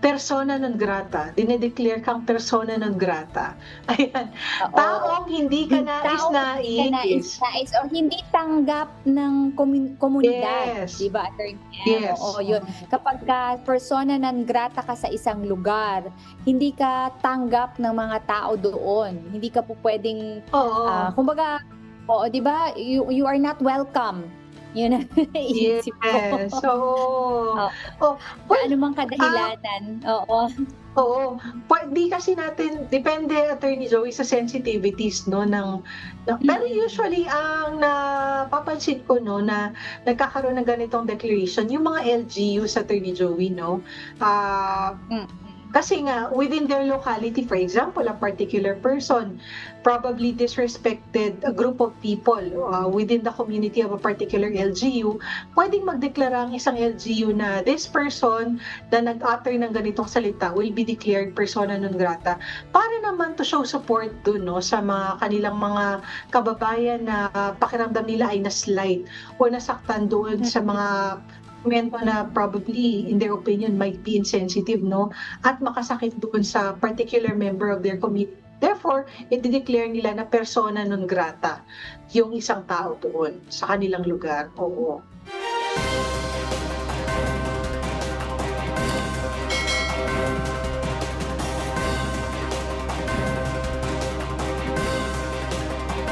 persona non grata, dinedeclare kang persona non grata. Ayan, Oo. taong hindi ka Taong hindi ka nais-nais. nais-nais or hindi tanggap ng komunidad, 'di Yes, ba, Attorney M? Oo, yes. yun. Kapagka persona non grata ka sa isang lugar, hindi ka tanggap ng mga tao doon. Hindi ka po puwedeng, Oo, kumbaga oo, 'di ba, you are not welcome. Yun ang naiisip ko. yes, oo. Oo, Oh, sa well, anumang ah kadahilanan, oo. oo, 'di kasi natin depende, Attorney Joey, sa sensitivities 'no pero Mm. usually ang napapansin ko 'no na nagkakaroon ng ganitong declaration yung mga LGUs, Attorney Joey 'no. Ah Mm. Kasi nga within their locality, for example, a particular person probably disrespected a group of people within the community of a particular LGU, pwedeng magdeklara ang isang LGU na this person na nag-utter ng ganitong salita will be declared persona non grata para naman to show support dun 'no sa mga kanilang mga kababayan na pakiramdam nila ay na-slight o nasaktan doon sa mga komento na probably in their opinion might be insensitive 'no, at makasakit doon sa particular member of their community. Therefore, ide-declare nila na persona non grata yung isang tao doon sa kanilang lugar, oo.